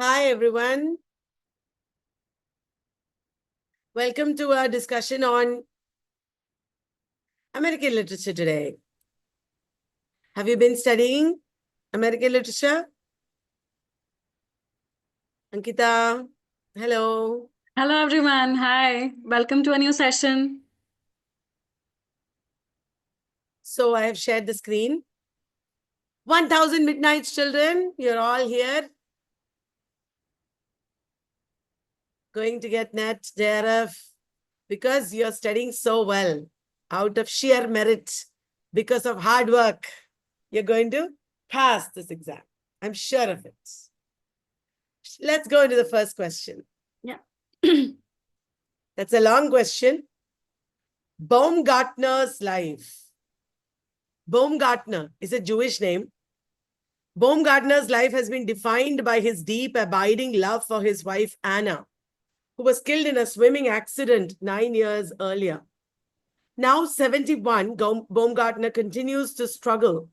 Hi, everyone. Welcome to our discussion on American literature today. Have you been studying American literature? Ankita, hello. Hello, everyone. Hi. Welcome to a new session. So I have shared the screen. 1000 Midnights, children. You're all here. Going to get net JRF because you're studying so well. Out of sheer merit, because of hard work, you're going to pass this exam. I'm sure of it. Let's go into the first question. Yeah. That's a long question. Baumgartner's life. Baumgartner is a Jewish name. Baumgartner's life has been defined by his deep, abiding love for his wife, Anna, who was killed in a swimming accident 9 years earlier. Now 71, Baumgartner continues to struggle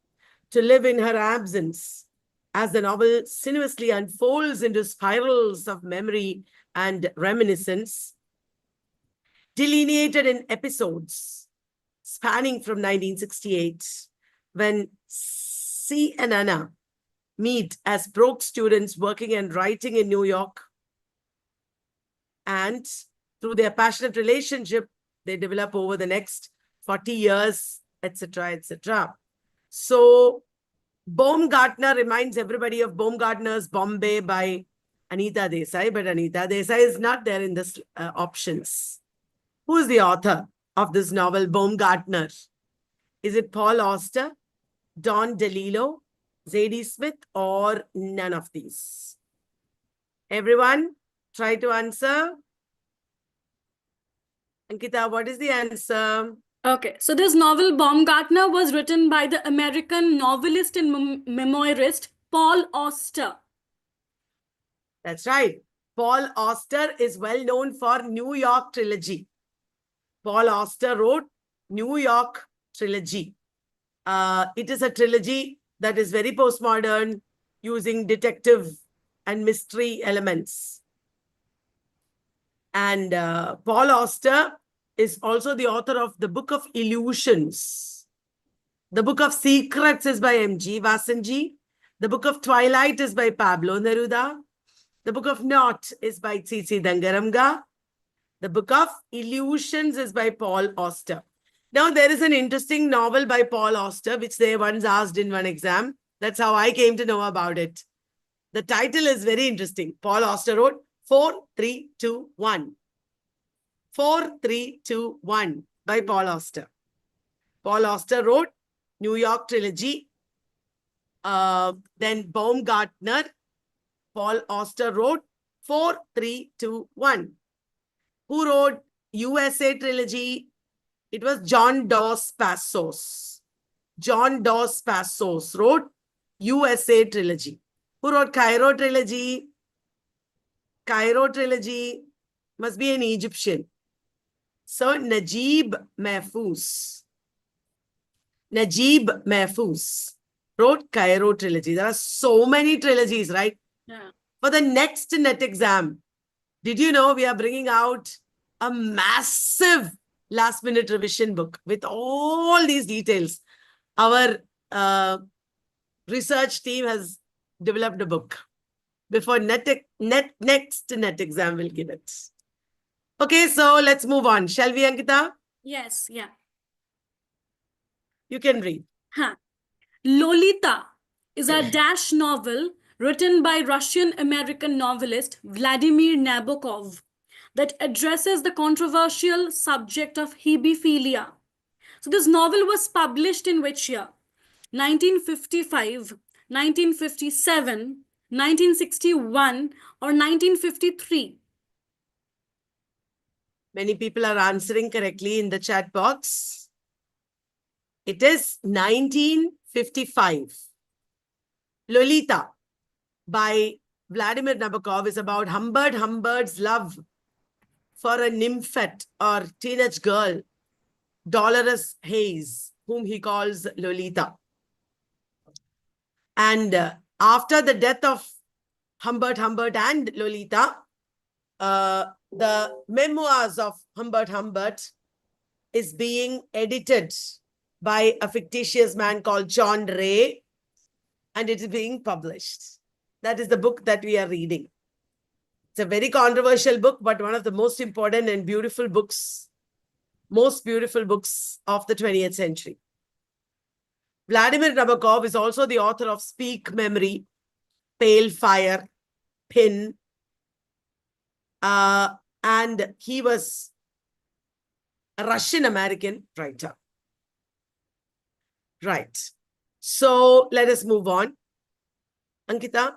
to live in her absence as the novel sinuously unfolds into spirals of memory and reminiscence, delineated in episodes spanning from 1968, when C and Anna meet as broke students working and writing in New York. And through their passionate relationship, they develop over the next 40 years, etc., etc. So Baumgartner reminds everybody of Baumgartner's Bombay by Anita Desai, but Anita Desai is not there in this options. Who is the author of this novel, Baumgartner? Is it Paul Auster, Don DeLillo, Zadie Smith, or none of these? Everyone, try to answer. Ankita, what is the answer? Okay, so this novel, Baumgartner, was written by the American novelist and memoirist Paul Auster. That's right. Paul Auster is well known for New York trilogy. Paul Auster wrote New York trilogy. It is a trilogy that is very postmodern, using detective and mystery elements. And Paul Auster is also the author of the Book of Illusions. The Book of Secrets is by M.G. Vasanji. The Book of Twilight is by Pablo Neruda. The Book of Naught is by Tsitsi Dangaramga. The Book of Illusions is by Paul Auster. Now, there is an interesting novel by Paul Auster, which they once asked in one exam. That's how I came to know about it. The title is very interesting. Paul Auster wrote 4321. 4321 by Paul Auster. Paul Auster wrote New York trilogy. Then Baumgartner. Paul Auster wrote 4321. Who wrote USA trilogy? It was John Dos Passos. John Dos Passos wrote USA trilogy. Who wrote Cairo trilogy? Cairo trilogy must be an Egyptian. So Najib Mahfouz. Najib Mahfouz wrote Cairo trilogy. There are so many trilogies, right? Yeah. For the next NET exam, did you know we are bringing out a massive last-minute revision book with all these details? Our research team has developed a book. Before next NET exam, we'll give it. Okay, so let's move on. Shall we, Ankita? Yes, yeah. You can read. Lolita is a dash novel written by Russian-American novelist Vladimir Nabokov that addresses the controversial subject of hebephilia. So this novel was published in which year? 1955, 1957, 1961, or 1953? Many people are answering correctly in the chat box. It is 1955. Lolita by Vladimir Nabokov is about Humberd's love for a nymphette or teenage girl, Dolores Hayes, whom he calls Lolita. And after the death of Humbert and Lolita. The memoirs of Humbert is being edited by a fictitious man called John Ray, and it is being published. That is the book that we are reading. It's a very controversial book, but one of the most important and beautiful books, most beautiful books of the 20th century. Vladimir Nabokov is also the author of Speak Memory, Pale Fire, Pin, and he was a Russian-American writer. Right. So let us move on. Ankita?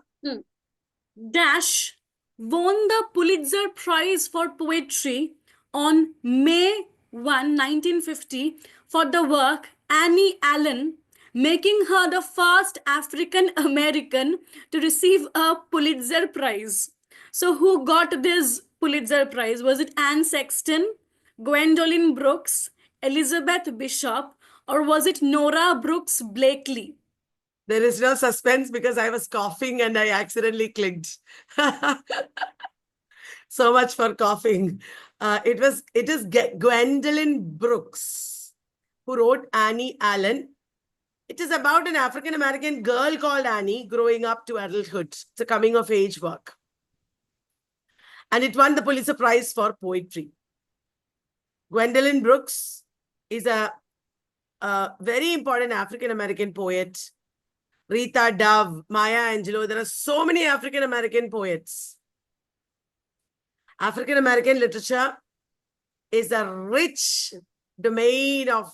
Dash won the Pulitzer Prize for Poetry on May 1, 1950 for the work Annie Allen, making her the first African American to receive a Pulitzer Prize. So who got this Pulitzer Prize? Was it Anne Sexton, Gwendolyn Brooks, Elizabeth Bishop, or was it Nora Brooks Blakely? There is no suspense because I was coughing and I accidentally clicked. So much for coughing. It is Gwendolyn Brooks who wrote Annie Allen. It is about an African-American girl called Annie growing up to adulthood. It's a coming-of-age work. And it won the Pulitzer Prize for Poetry. Gwendolyn Brooks is a very important African-American poet. Rita Dove, Maya Angelou. There are so many African-American poets. African-American literature is a rich domain of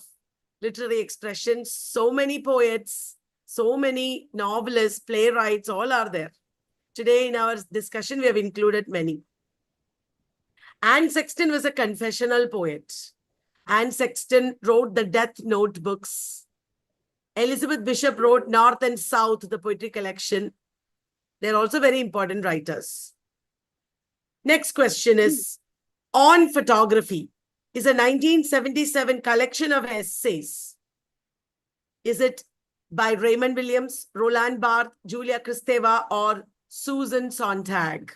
literary expression. So many poets, so many novelists, playwrights, all are there. Today in our discussion, we have included many. Anne Sexton was a confessional poet. Anne Sexton wrote the Death Notebooks. Elizabeth Bishop wrote North and South, the poetry collection. They're also very important writers. Next question is, On Photography is a 1977 collection of essays. Is it by Raymond Williams, Roland Barthes, Julia Kristeva, or Susan Sontag?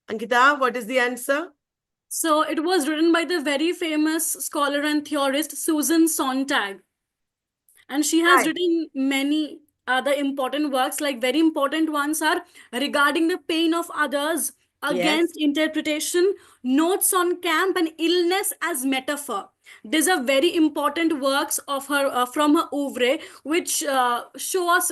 Ankita, what is the answer? So it was written by the very famous scholar and theorist Susan Sontag. And she has written many other important works, like very important ones are Regarding the Pain of Others, Against Interpretation, Notes on Camp, and Illness as Metaphor. These are very important works of her from her oeuvre, which show us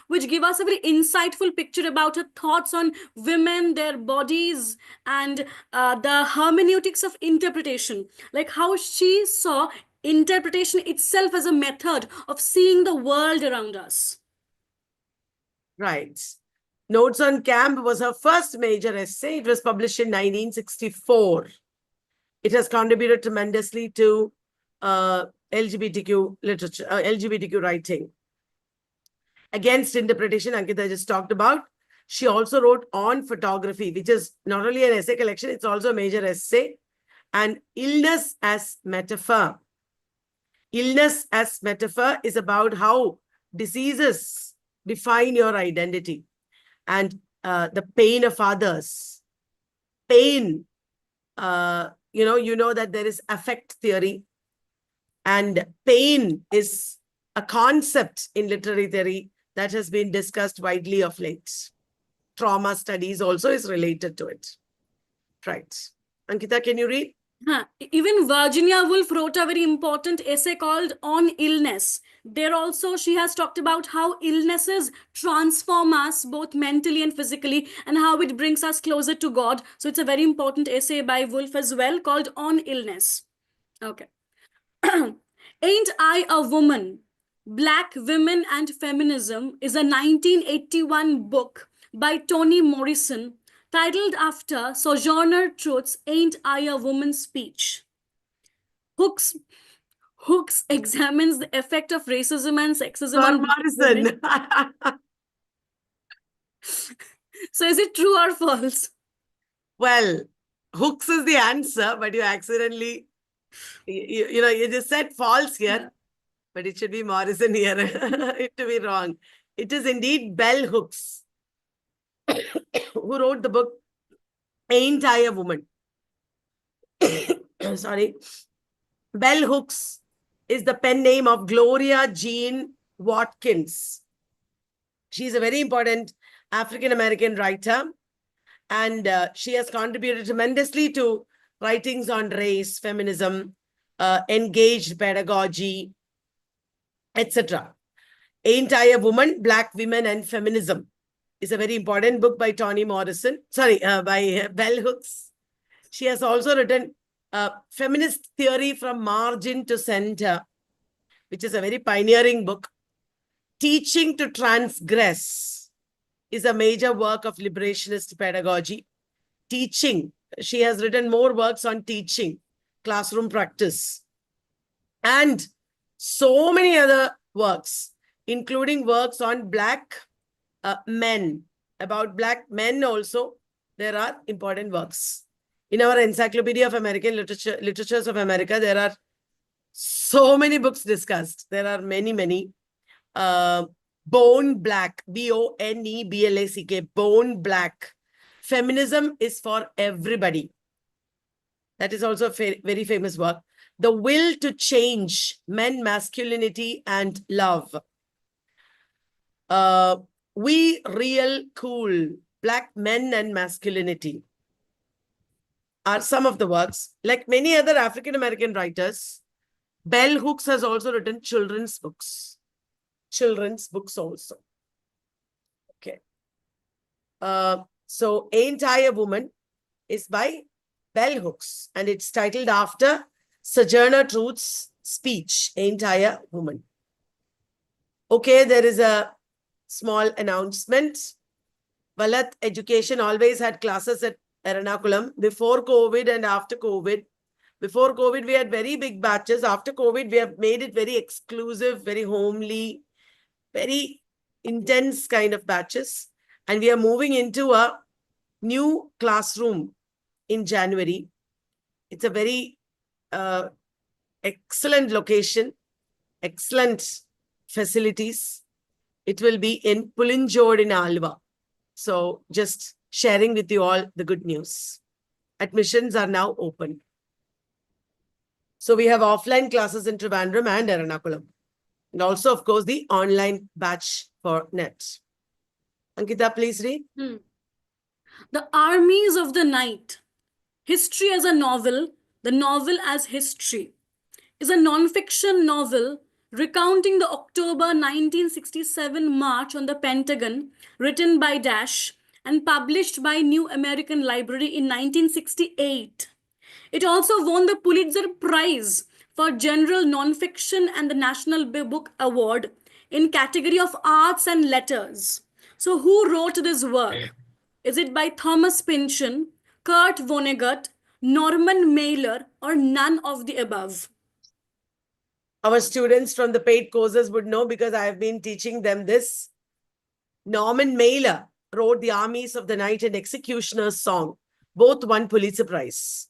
which give us a very insightful picture about her thoughts on women, their bodies, and the hermeneutics of interpretation, like how she saw interpretation itself as a method of seeing the world around us. Right. Notes on Camp was her first major essay. It was published in 1964. It has contributed tremendously to LGBTQ literature, LGBTQ writing. Against Interpretation, Ankita just talked about. She also wrote On Photography, which is not only an essay collection, it's also a major essay. And Illness as Metaphor. Illness as Metaphor is about how diseases define your identity and the pain of others. Pain, you know that there is affect theory, and pain is a concept in literary theory that has been discussed widely of late. Trauma studies also is related to it. Right. Ankita, can you read? Even Virginia Woolf wrote a very important essay called On Illness. There also she has talked about how illnesses transform us both mentally and physically, and how it brings us closer to God. So it's a very important essay by Woolf as well called On Illness. Okay. Ain't I a Woman? Black Women and Feminism is a 1981 book by Toni Morrison, titled after Sojourner Truth's Ain't I a Woman speech. Hooks examines the effect of racism and sexism on Morrison. So is it true or false? Well, Hooks is the answer, but you accidentally, you just said false here, but it should be Morrison here. It to be wrong. It is indeed Bell Hooks. who wrote the book Ain't I a Woman? Sorry. Bell Hooks is the pen name of Gloria Jean Watkins. She's a very important African-American writer, and she has contributed tremendously to writings on race, feminism, engaged pedagogy, etc. Ain't I a Woman? Black Women and Feminism is a very important book by Toni Morrison. Sorry, by Bell Hooks. She has also written Feminist Theory from Margin to Center, which is a very pioneering book. Teaching to Transgress is a major work of liberationist pedagogy. Teaching, she has written more works on teaching, classroom practice, and so many other works, including works on Black men. About Black men also, there are important works. In our Encyclopedia of American Literature, Literatures of America, there are so many books discussed. There are many, many. Bone Black, Boneblack, Bone Black. Feminism is for everybody. That is also a very famous work. The Will to Change, Men, Masculinity, and Love. We Real Cool, Black Men and Masculinity are some of the works. Like many other African-American writers, Bell Hooks has also written children's books. Children's books also. Okay. So Ain't I a Woman is by Bell Hooks, and it's titled after Sojourner Truth's speech, Ain't I a Woman? Okay, there is a small announcement. Vallath Education always had classes at Ernakulam before COVID and after COVID. Before COVID, we had very big batches. After COVID, we have made it very exclusive, very homely, very intense kind of batches. And we are moving into a new classroom in January. It's a very excellent location, excellent facilities. It will be in Pulinjod in Alva. So just sharing with you all the good news. Admissions are now open. So we have offline classes in Trivandrum and Ernakulam. And also, of course, the online batch for NET. Ankita, please read. The Armies of the Night. History as a Novel, the Novel as History, is a non-fiction novel recounting the October 1967 March on the Pentagon, written by Dash and published by New American Library in 1968. It also won the Pulitzer Prize for General Nonfiction and the National Book Award in category of Arts and Letters. So who wrote this work? Is it by Thomas Pynchon, Kurt Vonnegut, Norman Mailer, or none of the above? Our students from the paid courses would know because I have been teaching them this. Norman Mailer wrote The Armies of the Night and Executioner's Song. Both won Pulitzer Prize.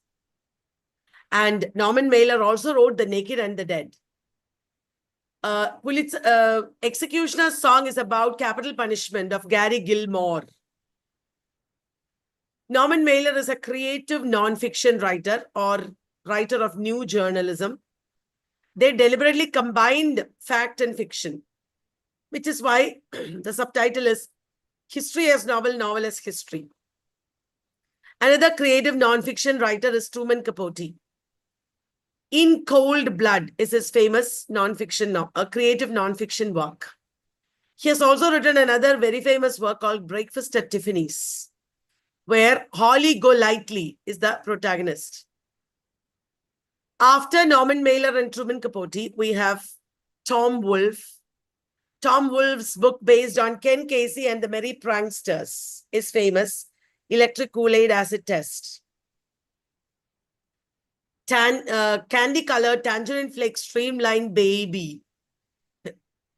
And Norman Mailer also wrote The Naked and the Dead. Executioner's Song is about capital punishment of Gary Gilmore. Norman Mailer is a creative non-fiction writer or writer of new journalism. They deliberately combined fact and fiction, which is why the subtitle is History as Novel, Novel as History. Another creative non-fiction writer is Truman Capote. In Cold Blood is his famous non-fiction, creative non-fiction work. He has also written another very famous work called Breakfast at Tiffany's, where Holly Golightly is the protagonist. After Norman Mailer and Truman Capote, we have Tom Wolfe. Tom Wolfe's book based on Ken Casey and the Merry Pranksters is famous, Electric Kool-Aid Acid Test. Candy-colored Tangerine Flake Streamline Baby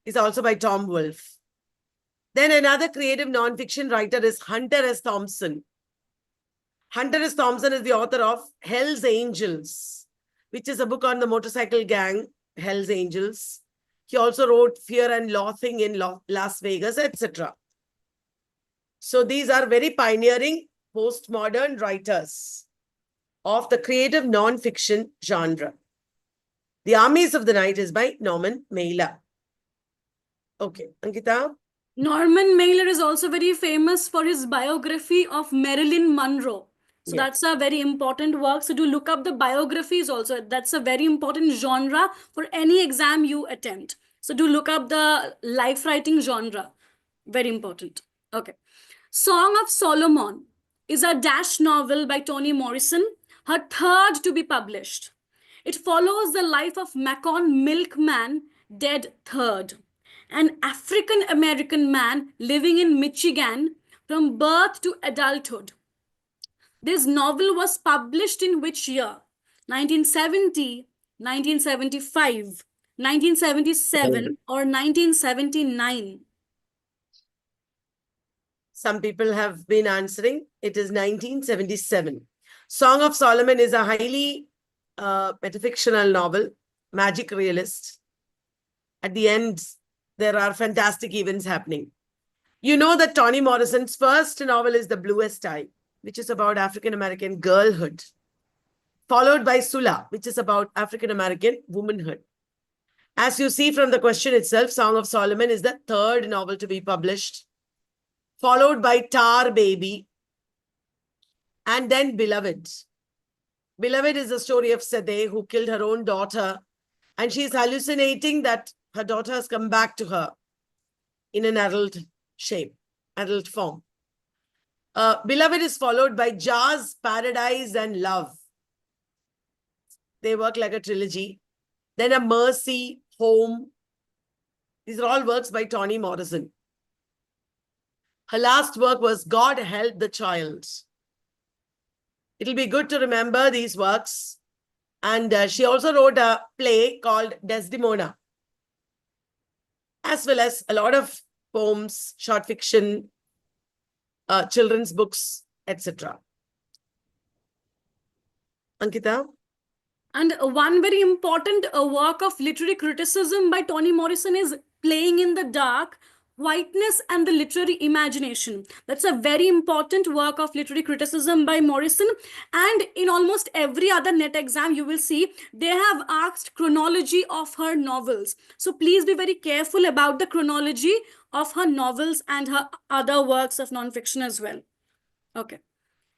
is also by Tom Wolfe. Then another creative non-fiction writer is Hunter S. Thompson. Hunter S. Thompson is the author of Hell's Angels, which is a book on the motorcycle gang, Hell's Angels. He also wrote Fear and Loathing in Las Vegas, etc. So these are very pioneering postmodern writers of the creative non-fiction genre. The Armies of the Night is by Norman Mailer. Okay, Ankita? Norman Mailer is also very famous for his biography of Marilyn Monroe. So Yeah. that's a very important work. So do look up the biographies also. That's a very important genre for any exam you attempt. So do look up the life writing genre. Very important. Okay. Song of Solomon is a dash novel by Toni Morrison, her third to be published. It follows the life of Macon Milkman, dead third, an African American man living in Michigan from birth to adulthood. This novel was published in which year? 1970, 1975, 1977, or 1979? Some people have been answering. It is 1977. Song of Solomon is a highly metafictional novel, magic realist. At the end, there are fantastic events happening. You know that Toni Morrison's first novel is The Bluest Eye, which is about African-American girlhood, followed by Sula, which is about African-American womanhood. As you see from the question itself, Song of Solomon is the third novel to be published, followed by Tar Baby, and then Beloved. Beloved is the story of Sade, who killed her own daughter, and she's hallucinating that her daughter has come back to her in an adult shape, adult form. Beloved is followed by Jazz, Paradise, and Love. They work like a trilogy. Then A Mercy, Home. These are all works by Toni Morrison. Her last work was God Help the Child. It'll be good to remember these works. And she also wrote a play called Desdemona, as well as a lot of poems, short fiction, children's books, etc. Ankita? And one very important work of literary criticism by Toni Morrison is Playing in the Dark, Whiteness and the Literary Imagination. That's a very important work of literary criticism by Morrison. And in almost every other net exam, you will see they have asked chronology of her novels. So please be very careful about the chronology of her novels and her other works of nonfiction as well. Okay.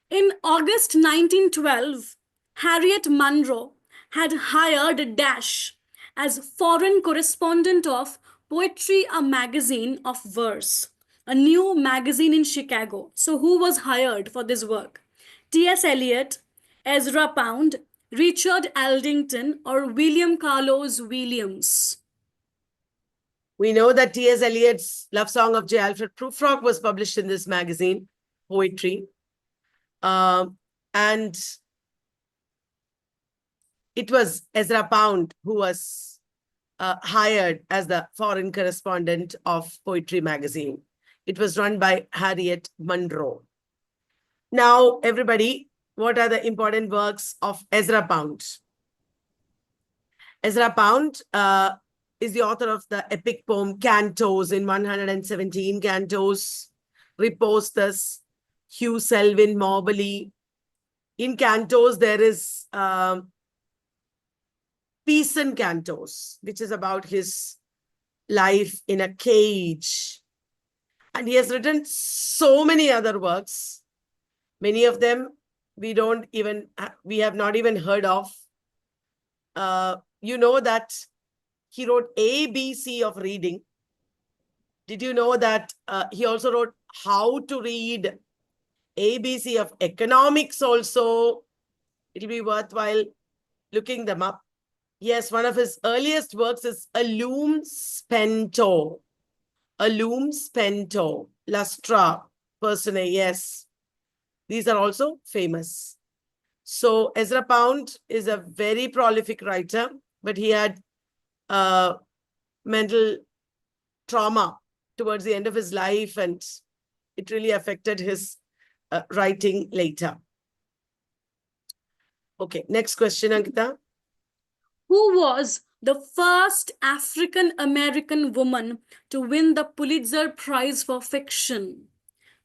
In August 1912, Harriet Monroe had hired Dash as foreign correspondent of Poetry, a magazine of verse, a new magazine in Chicago. So, who was hired for this work? T.S. Eliot, Ezra Pound, Richard Aldington, or William Carlos Williams? We know that T.S. Eliot's Love Song of J. Alfred Prufrock was published in this magazine, Poetry. And it was Ezra Pound who was hired as the foreign correspondent of Poetry magazine. It was run by Harriet Monroe. Now, everybody, what are the important works of Ezra Pound? Ezra Pound is the author of the epic poem Cantos in 117 cantos, Ripostus, Hugh Selwyn Mobley. In cantos, there is Peace and Cantos, which is about his life in a cage. And he has written so many other works. Many of them we have not even heard of. You know that he wrote ABC of reading. Did you know that he also wrote How to Read, ABC of economics also? It'll be worthwhile looking them up. Yes, one of his earliest works is Alum Spento. Alum Spento, Lustra, Personae, yes. These are also famous. So Ezra Pound is a very prolific writer, but he had mental trauma towards the end of his life, and it really affected his writing later. Okay, next question, Ankita. Who was the first African American woman to win the Pulitzer Prize for fiction?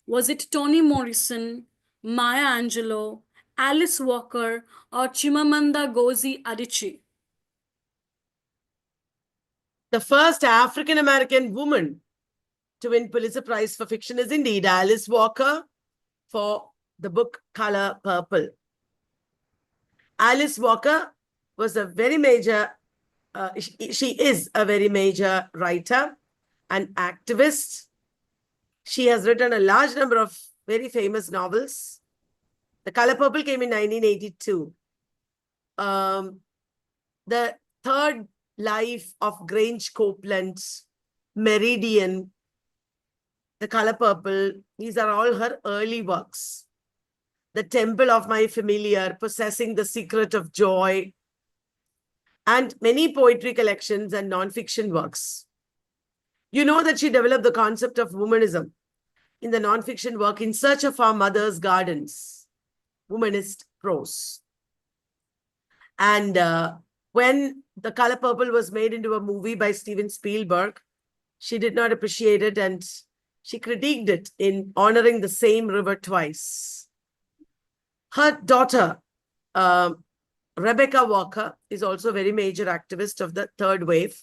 Was it Toni Morrison, Maya Angelou, Alice Walker, or Chimamanda Ngozi Adichie? The first African American woman to win Pulitzer Prize for fiction is indeed Alice Walker for the book Color Purple. Alice Walker was a very major, she is a very major writer and activist. She has written a large number of very famous novels. The Color Purple came in 1982. The Third Life of Grange Copeland, Meridian, The Color Purple, these are all her early works. The Temple of My Familiar, Possessing the Secret of Joy, and many poetry collections and non-fiction works. You know that she developed the concept of womanism in the non-fiction work In Search of Our Mother's Gardens, womanist prose. And when The Color Purple was made into a movie by Steven Spielberg, she did not appreciate it and she critiqued it in Honoring the Same River Twice. Her daughter, Rebecca Walker, is also a very major activist of the third wave.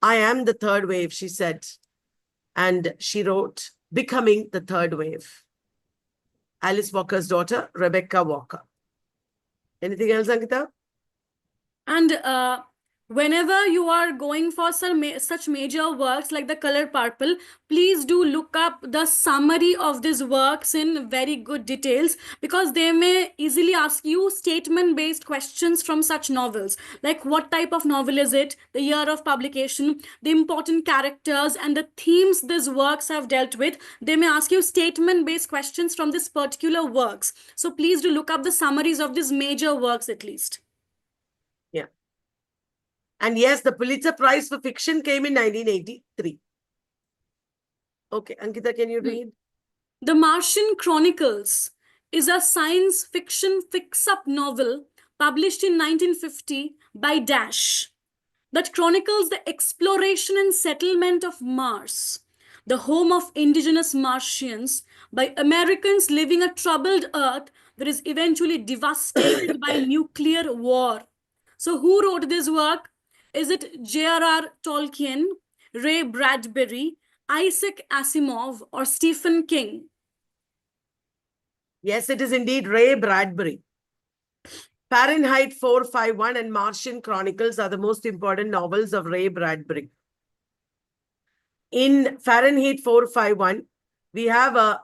I am the third wave, she said. And she wrote Becoming the Third Wave. Alice Walker's daughter, Rebecca Walker. Anything else, Ankita? And whenever you are going for such major works like The Color Purple, please do look up the summary of these works in very good details, because they may easily ask you statement-based questions from such novels. Like, what type of novel is it, the year of publication, the important characters, and the themes these works have dealt with. They may ask you statement-based questions from this particular works. So please do look up the summaries of these major works at least. Yeah. And yes, the Pulitzer Prize for fiction came in 1983. Okay, Ankita, can you read? The Martian Chronicles is a science fiction fix-up novel published in 1950 by Dash that chronicles the exploration and settlement of Mars, the home of indigenous Martians, by Americans living a troubled Earth that is eventually devastated by nuclear war. So who wrote this work? Is it J.R.R. Tolkien, Ray Bradbury, Isaac Asimov, or Stephen King? Yes, it is indeed Ray Bradbury. Fahrenheit 451 and Martian Chronicles are the most important novels of Ray Bradbury. In Fahrenheit 451, we have a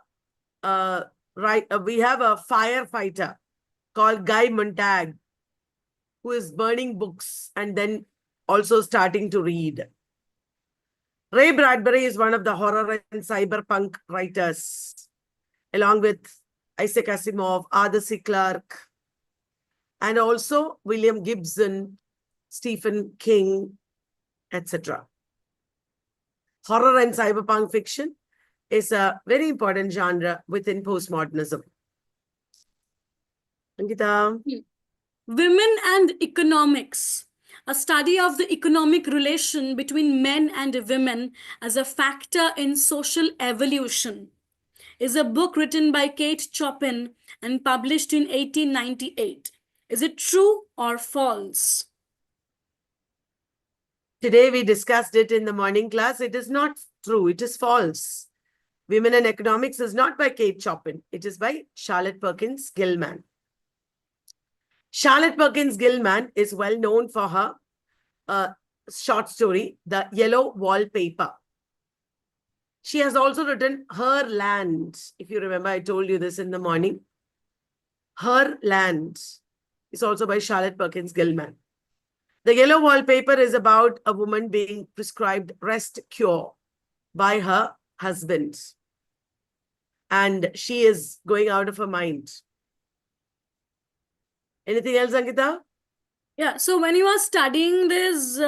firefighter called Guy Montag, who is burning books and then also starting to read. Ray Bradbury is one of the horror and cyberpunk writers, along with Isaac Asimov, Arthur C. Clarke, and also William Gibson, Stephen King, etc. Horror and cyberpunk fiction is a very important genre within postmodernism. Ankita? Women and Economics, a study of the economic relation between men and women as a factor in social evolution, is a book written by Kate Chopin and published in 1898. Is it true or false? Today we discussed it in the morning class. It is not true. It is false. Women and Economics is not by Kate Chopin. It is by Charlotte Perkins Gilman. Charlotte Perkins Gilman is well known for her short story, The Yellow Wallpaper. She has also written Her Land. If you remember, I told you this in the morning. Her Land is also by Charlotte Perkins Gilman. The Yellow Wallpaper is about a woman being prescribed rest cure by her husband. And she is going out of her mind. Anything else, Ankita? Yeah, so when you are studying these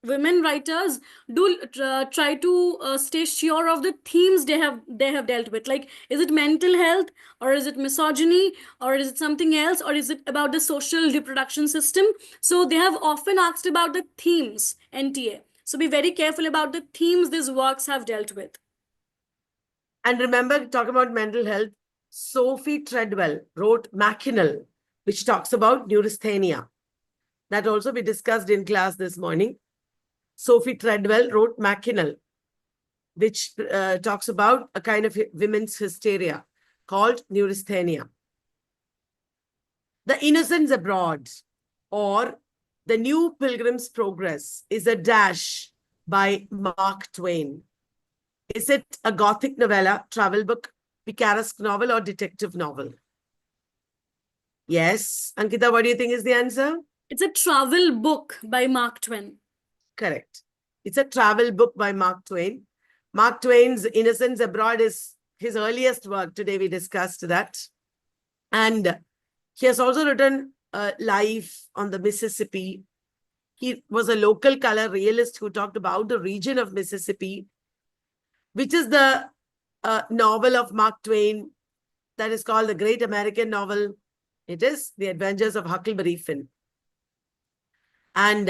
women writers, do try to stay sure of the themes they have dealt with. Like, is it mental health, or is it misogyny, or is it something else, or is it about the social reproduction system? So they have often asked about the themes, NTA. So be very careful about the themes these works have dealt with. And remember, talking about mental health, Sophie Treadwell wrote Machinal, which talks about neurasthenia. That also we discussed in class this morning. Sophie Treadwell wrote Machinal, which talks about a kind of women's hysteria called neurasthenia. The Innocents Abroad, or The New Pilgrim's Progress, is a dash by Mark Twain. Is it a Gothic novella, travel book, picaresque novel, or detective novel? Yes. Ankita, what do you think is the answer? It's a travel book by Mark Twain. Correct. It's a travel book by Mark Twain. Mark Twain's Innocents Abroad is his earliest work. Today we discussed that. And he has also written Life on the Mississippi. He was a local color realist who talked about the region of Mississippi, which is the novel of Mark Twain that is called the Great American Novel. It is The Adventures of Huckleberry Finn. And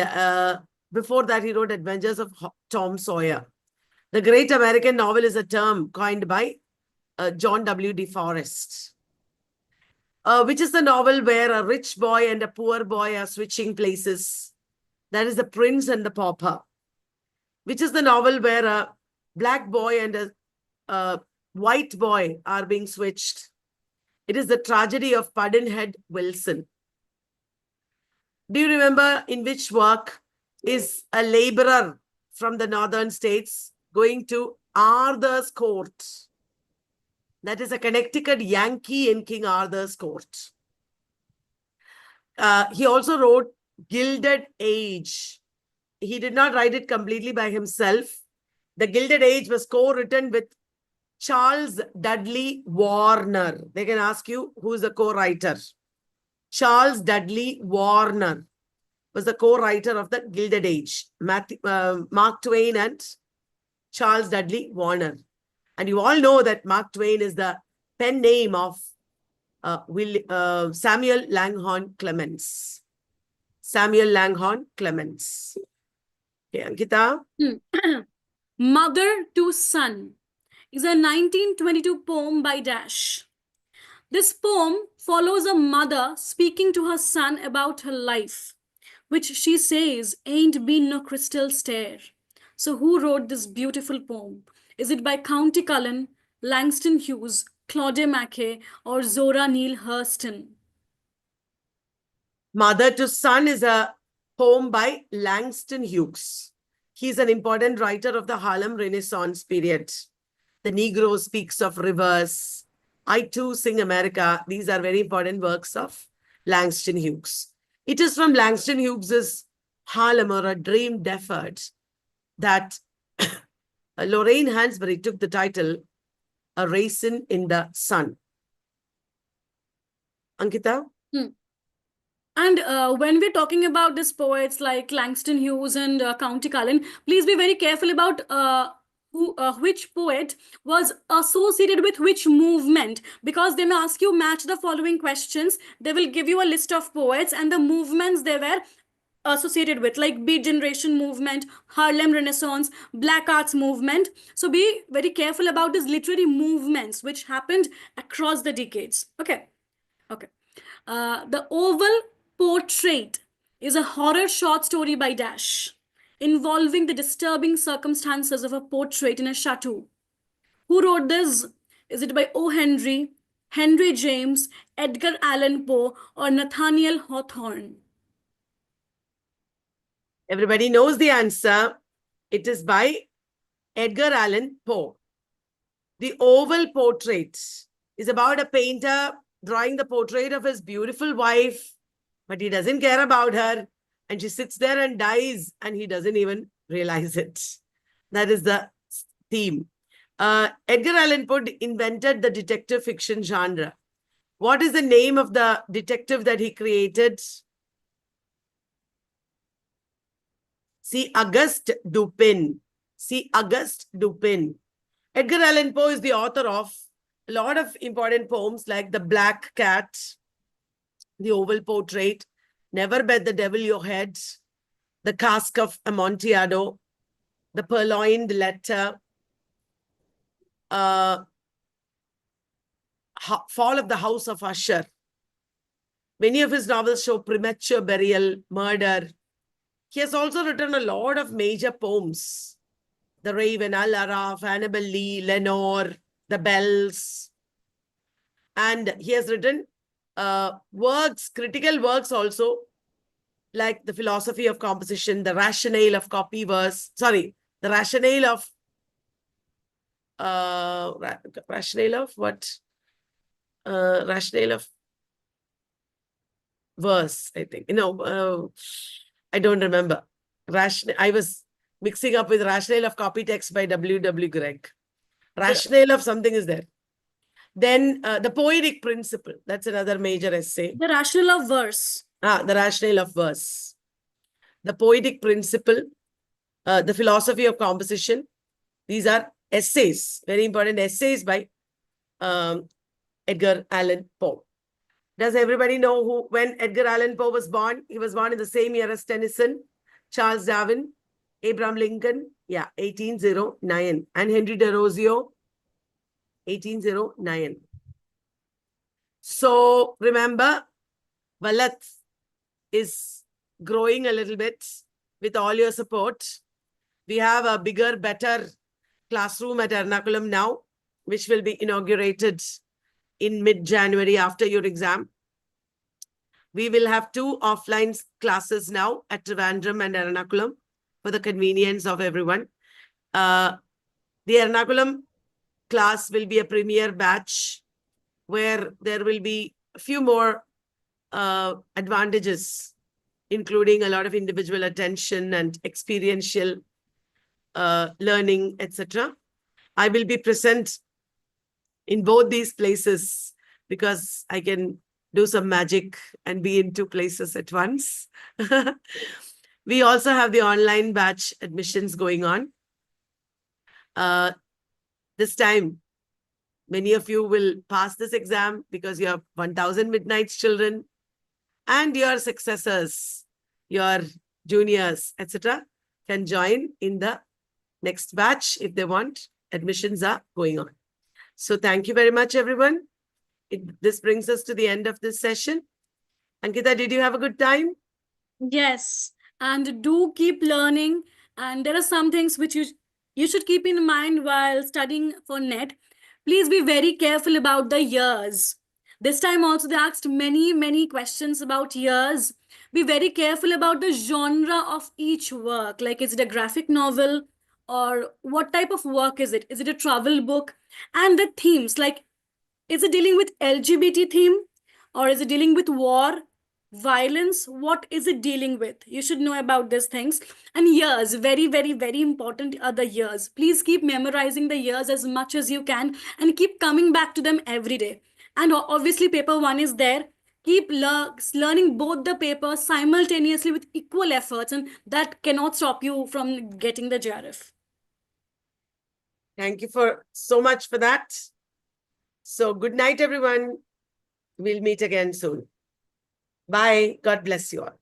before that, he wrote Adventures of Tom Sawyer. The Great American Novel is a term coined by John W. DeForest, which is the novel where a rich boy and a poor boy are switching places. That is The Prince and the Pauper, which is the novel where a black boy and a white boy are being switched. It is The Tragedy of Pudd'nhead Wilson. Do you remember in which work is a laborer from the northern states going to Arthur's court? That is a Connecticut Yankee in King Arthur's court. He also wrote Gilded Age. He did not write it completely by himself. The Gilded Age was co-written with Charles Dudley Warner. They can ask you who is the co-writer. Charles Dudley Warner was the co-writer of the Gilded Age. Mark Twain and Charles Dudley Warner. And you all know that Mark Twain is the pen name of Samuel Langhorne Clemens. Samuel Langhorne Clemens. Okay, Ankita? Mother to Son is a 1922 poem by Dash. This poem follows a mother speaking to her son about her life, which she says ain't been no crystal stair. So who wrote this beautiful poem? Is it by County Cullen, Langston Hughes, Claude Mackay, or Zora Neale Hurston? Mother to Son is a poem by Langston Hughes. He's an important writer of the Harlem Renaissance period. The Negro Speaks of Rivers. I Too Sing America. These are very important works of Langston Hughes. It is from Langston Hughes's Harlem, or A Dream Deferred, that Lorraine Hansberry took the title A Raisin in the Sun. Ankita? And when we're talking about these poets like Langston Hughes and County Cullen, please be very careful about which poet was associated with which movement, because they may ask you match the following questions. They will give you a list of poets and the movements they were associated with, like Beat Generation movement, Harlem Renaissance, Black Arts movement. So be very careful about these literary movements which happened across the decades. Okay. The Oval Portrait is a horror short story by Dash, involving the disturbing circumstances of a portrait in a chateau. Who wrote this? Is it by O. Henry, Henry James, Edgar Allan Poe, or Nathaniel Hawthorne? Everybody knows the answer. It is by Edgar Allan Poe. The Oval Portrait is about a painter drawing the portrait of his beautiful wife, but he doesn't care about her, and she sits there and dies, and he doesn't even realize it. That is the theme. Edgar Allan Poe invented the detective fiction genre. What is the name of the detective that he created? See, Auguste Dupin. See, Auguste Dupin. Edgar Allan Poe is the author of a lot of important poems like The Black Cat, The Oval Portrait, Never Bet the Devil Your Head, The Cask of Amontillado, The Purloined Letter, fall of the House of Usher. Many of his novels show premature burial, murder. He has also written a lot of major poems. The Raven, Al-Araf, Annabel Lee, Lenore, The Bells. And he has written works, critical works also, like The Philosophy of Composition, The Rationale of Copy Verse, the Rationale of, Rationale of what? Rationale of Verse, I think. I don't remember. I was mixing up with Rationale of Copy Text by W. Gregg. Rationale of something is there. Then The Poetic Principle. That's another major essay. The Rationale of Verse. The Rationale of Verse. The Poetic Principle. The Philosophy of Composition. These are essays, very important essays by Edgar Allan Poe. Does everybody know when Edgar Allan Poe was born? He was born in the same year as Tennyson, Charles Darwin, Abraham Lincoln, 1809, and Henry Derozio, 1809. So remember, Vallath is growing a little bit with all your support. We have a bigger, better classroom at Ernakulam now, which will be inaugurated in mid-January after your exam. We will have 2 offline classes now at Trivandrum and Ernakulam for the convenience of everyone. The Ernakulam class will be a premier batch where there will be a few more advantages, including a lot of individual attention and experiential learning, etc. I will be present in both these places because I can do some magic and be in 2 places at once. We also have the online batch admissions going on. This time, many of you will pass this exam because you have 1,000 Midnights children and your successors, your juniors, etc. can join in the next batch if they want. Admissions are going on. So thank you very much, everyone. This brings us to the end of this session. Ankita, did you have a good time? Yes, and do keep learning. And there are some things which you should keep in mind while studying for NET. Please be very careful about the years. This time also they asked many questions about years. Be very careful about the genre of each work. Like, is it a graphic novel or what type of work is it? Is it a travel book? And the themes, like, is it dealing with LGBT theme or is it dealing with war, violence? What is it dealing with? You should know about these things. And years, very important are the years. Please keep memorizing the years as much as you can and keep coming back to them every day. And obviously paper 1 is there. Keep learning both the papers simultaneously with equal efforts, and that cannot stop you from getting the JRF. Thank you so much for that. So good night, everyone. We'll meet again soon. Bye. God bless you all.